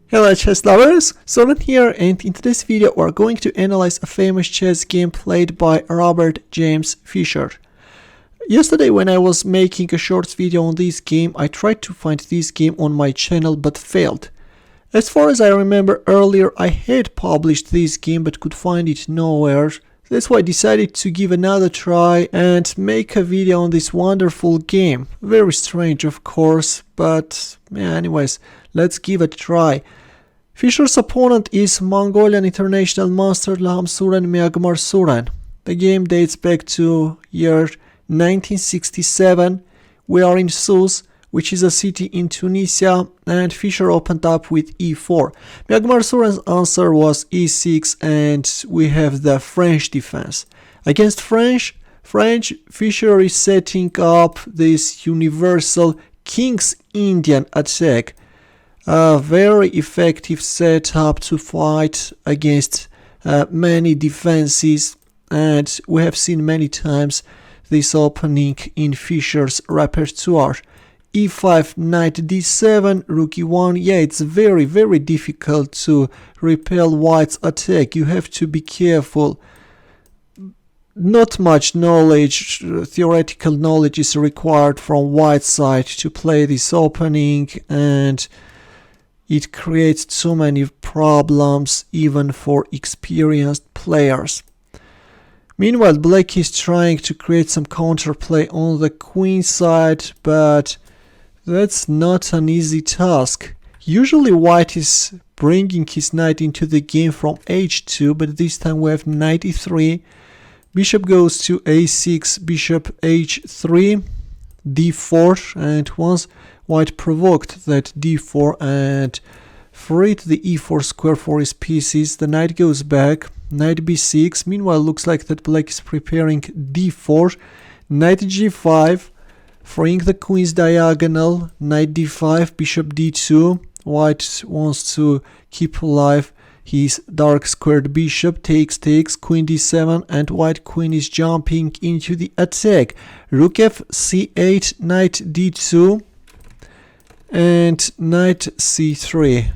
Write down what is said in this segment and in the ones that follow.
Hello chess lovers, Sousse here, and in today's video we are going to analyze a famous chess game played by Robert James Fischer. Yesterday when I was making a short video on this game, I tried to find this game on my channel but failed. As far as I remember earlier, I had published this game but could find it nowhere. That's why I decided to give another try and make a video on this wonderful game. Very strange of course, but anyways, let's give it a try. Fischer's opponent is Mongolian international master Lhamsuren Myagmarsuren. The game dates back to year 1967. We are in Sousse, which is a city in Tunisia, and Fischer opened up with e4. Myagmarsuren's answer was e6, and we have the French defense. Against French, Fischer is setting up this universal King's Indian attack. A very effective setup to fight against many defenses, and we have seen many times this opening in Fischer's repertoire. e5, knight d7, rook e1. Yeah, it's very difficult to repel white's attack. You have to be careful. Not much knowledge, theoretical knowledge is required from white's side to play this opening, and it creates too many problems even for experienced players. Meanwhile, black is trying to create some counterplay on the queen side, but that's not an easy task. Usually white is bringing his knight into the game from h2, but this time we have knight e3, bishop goes to a6, bishop h3, d4, and once white provoked that d4 and freed the e4 square for his pieces, the knight goes back, knight b6. Meanwhile, looks like that black is preparing d4, knight g5, freeing the queen's diagonal, knight d5, bishop d2. White wants to keep alive his dark squared bishop, takes, queen d7, and white queen is jumping into the attack. Rook f c8, knight d2, and knight c3.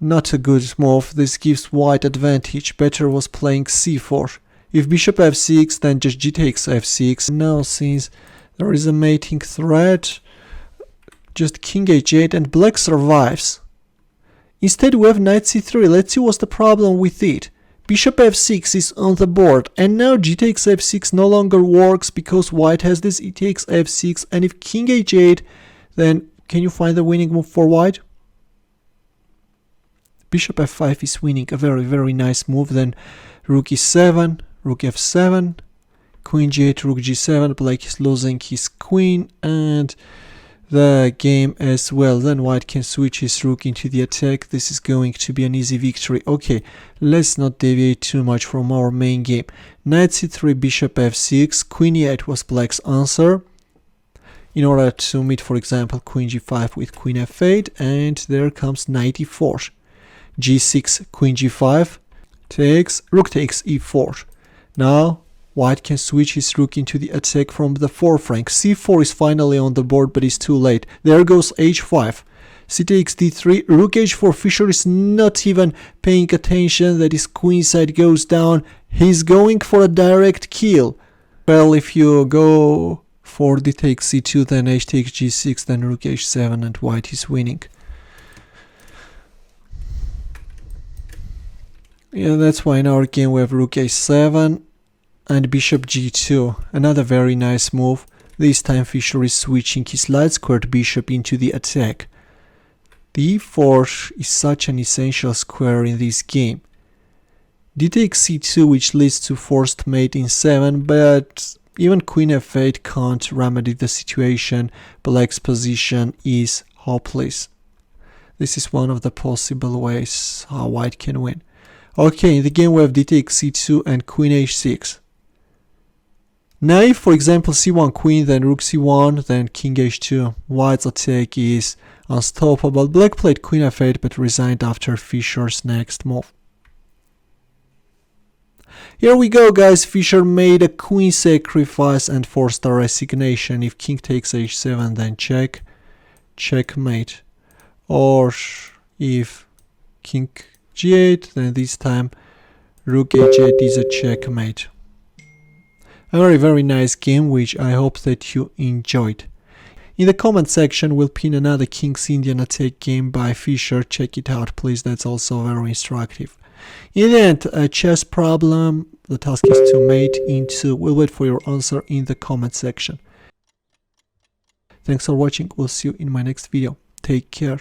Not a good move. This gives white advantage. Better was playing c4. If bishop f6, then just g takes f6. Now, since there is a mating threat, just king h8 and black survives. Instead we have knight c3. Let's see what's the problem with it. Bishop f6 is on the board, and now g takes f6 no longer works because white has this e takes f6, and if king h8, then can you find the winning move for white? Bishop f5 is winning, a very nice move. Then rook e7, rook f7, queen g8, rook g7. Black is losing his queen and the game as well. Then white can switch his rook into the attack. This is going to be an easy victory. Okay, let's not deviate too much from our main game. Knight c3, bishop f6, queen e8 was black's answer in order to meet, for example, queen g5 with queen f8, and there comes knight e4, g6, queen g5 takes, rook takes e4. Now white can switch his rook into the attack from the forefront. c4 is finally on the board, but it's too late. There goes h5, c takes d3, rook h4. Fischer is not even paying attention that his queen side goes down. He's going for a direct kill. Well, if you go for d takes c2, then h takes g6, then rook h7, and white is winning. Yeah, that's why in our game we have rook h7 and bishop g2. Another very nice move. This time Fischer is switching his light squared bishop into the attack. The e4 is such an essential square in this game. D takes c2, which leads to forced mate in 7, but even queen f8 can't remedy the situation. Black's position is hopeless. This is one of the possible ways how white can win. Okay, in the game we have d takes c2 and queen h6. Now if, for example, c1 queen, then rook c1, then king h2, white's attack is unstoppable. Black played queen f8 but resigned after Fischer's next move. Here we go, guys. Fischer made a queen sacrifice and forced a resignation. If king takes h7, then checkmate. or if king g8, then this time rook h8 is a checkmate. A very nice game, which I hope that you enjoyed. In the comment section we'll pin another King's Indian attack game by Fischer. Check it out please, that's also very instructive. In the end, a chess problem, the task is to mate into. We'll wait for your answer in the comment section. Thanks for watching, we'll see you in my next video. Take care.